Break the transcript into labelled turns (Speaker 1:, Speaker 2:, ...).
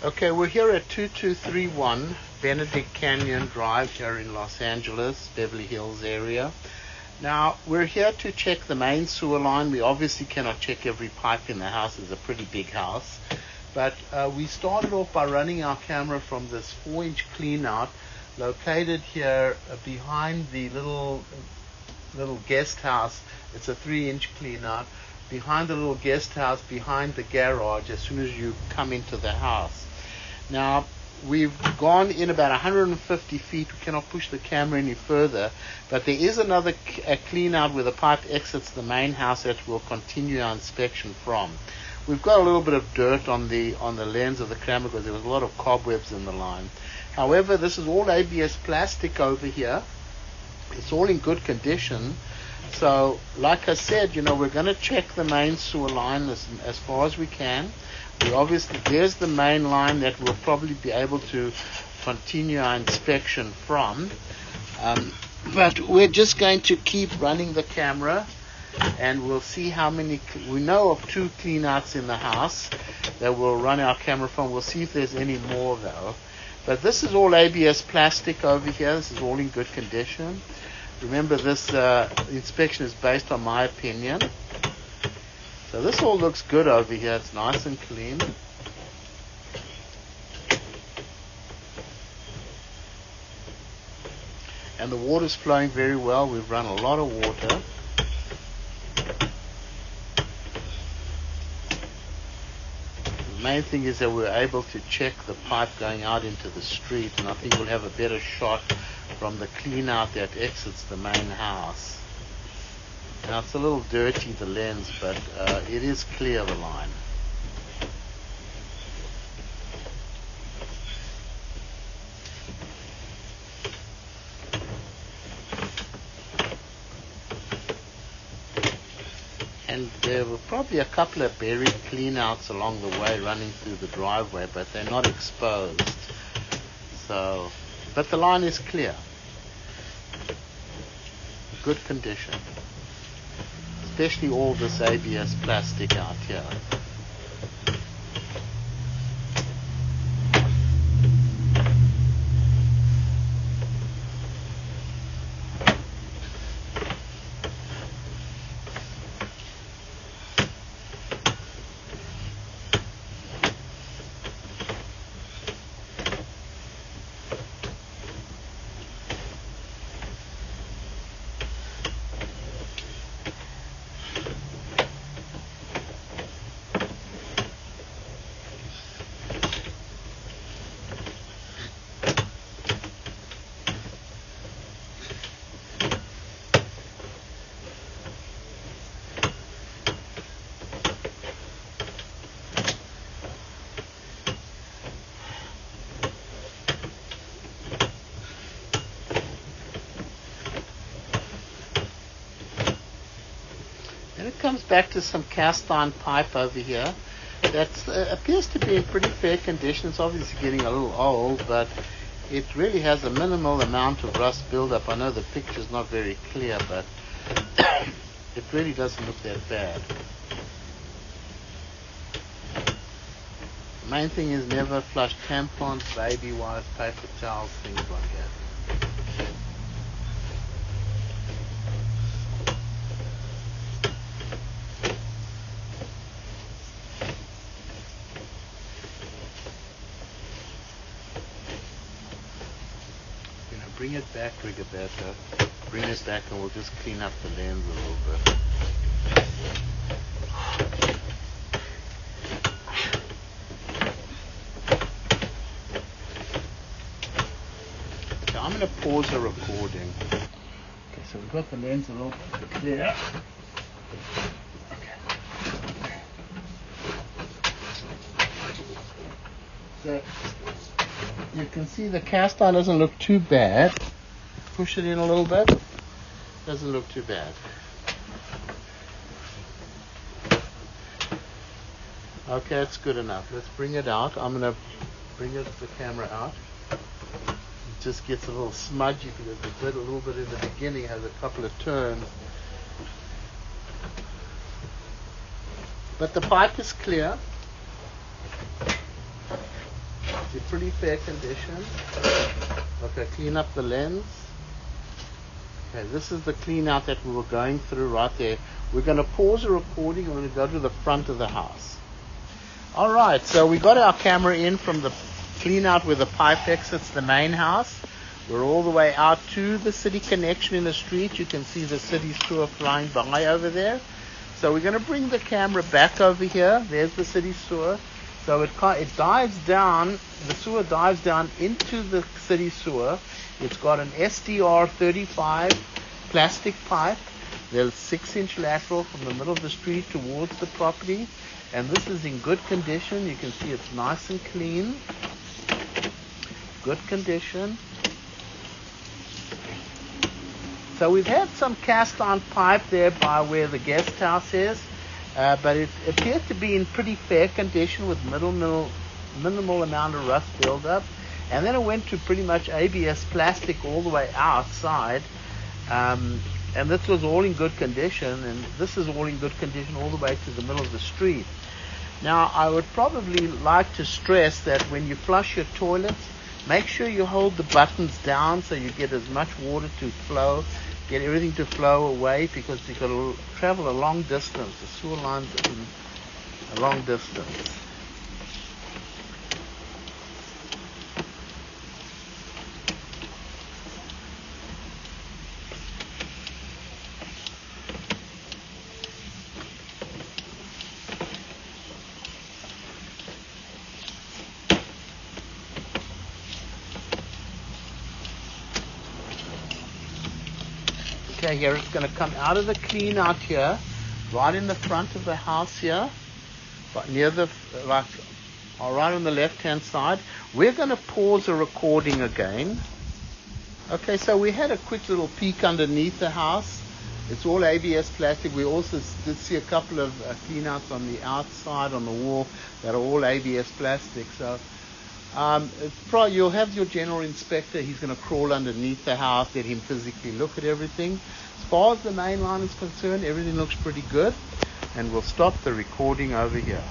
Speaker 1: Okay, we're here at 2231 Benedict Canyon Drive here in Los Angeles, Beverly Hills area. Now, we're here to check the main sewer line. We obviously cannot check every pipe in the house. It's a pretty big house. But we started off by running our camera from this 4-inch cleanout located here behind the little guest house. It's a 3-inch cleanout behind the little guest house, behind the garage, as soon as you come into the house. Now, we've gone in about 150 feet. We cannot push the camera any further, but there is another clean out where the pipe exits the main house that we'll continue our inspection from. We've got a little bit of dirt on the lens of the camera because there was a lot of cobwebs in the line. However, this is all ABS plastic over here. It's all in good condition. So, like I said, we're going to check the main sewer line as far as we can. Obviously, there's the main line that we'll probably be able to continue our inspection from. But we're just going to keep running the camera, and we'll see how many. We know of 2 cleanouts in the house that we'll run our camera from. We'll see if there's any more, though. But this is all ABS plastic over here. This is all in good condition. Remember, this inspection is based on my opinion. So this all looks good over here. It's nice and clean. And the water's flowing very well. We've run a lot of water. The main thing is that we're able to check the pipe going out into the street, and I think we'll have a better shot from the clean out that exits the main house. Now it's a little dirty, the lens, but it is clear, the line. And there were probably a couple of buried cleanouts along the way running through the driveway, but they're not exposed. So, but the line is clear. Good condition. Especially all this ABS plastic out here. And it comes back to some cast iron pipe over here that appears to be in pretty fair condition. It's obviously getting a little old, but it really has a minimal amount of rust buildup. I know the picture's not very clear, but it really doesn't look that bad. The main thing is never flush tampons, baby wipes, paper towels, things like that. Bring it back, Rigoberto. Bring it back and we'll just clean up the lens a little bit. Okay, I'm going to pause the recording. Okay, so we've got the lens a little bit clear. Okay. So you can see the cast iron doesn't look too bad. Push it in a little bit. Doesn't look too bad. Okay, it's good enough. Let's bring it out. I'm going to bring the camera out. It just gets a little smudgy because the bit a little bit in the beginning has a couple of turns. But the pipe is clear. in pretty fair condition. Okay, clean up the lens. Okay, this is the clean out that we were going through right there. We're going to pause the recording and we're going to go to the front of the house. Alright, so we got our camera in from the clean out where the pipe exits the main house. We're all the way out to the city connection in the street. You can see the city sewer flying by over there. So we're going to bring the camera back over here. There's the city sewer. So it dives down, the sewer dives down into the city sewer. It's got an SDR 35 plastic pipe. There's 6-inch lateral from the middle of the street towards the property. And this is in good condition. You can see it's nice and clean. Good condition. So we've had some cast iron pipe there by where the guest house is, but it appeared to be in pretty fair condition with minimal amount of rust buildup. And then it went to pretty much ABS plastic all the way outside, and this was all in good condition, and this is all in good condition all the way to the middle of the street. Now I would probably like to stress that when you flush your toilets, make sure you hold the buttons down so you get as much water to flow, get everything to flow away, because you've got to travel a long distance. The sewer lines are a long distance. Okay, here it's going to come out of the clean out here, right in the front of the house here, right near the, right on the left hand side. We're going to pause the recording again. Okay, so we had a quick little peek underneath the house. It's all ABS plastic. We also did see a couple of clean outs on the outside on the wall that are all ABS plastic. So you'll have your general inspector. He's going to crawl underneath the house, let him physically look at everything. As far as the main line is concerned, everything looks pretty good, and we'll stop the recording over here.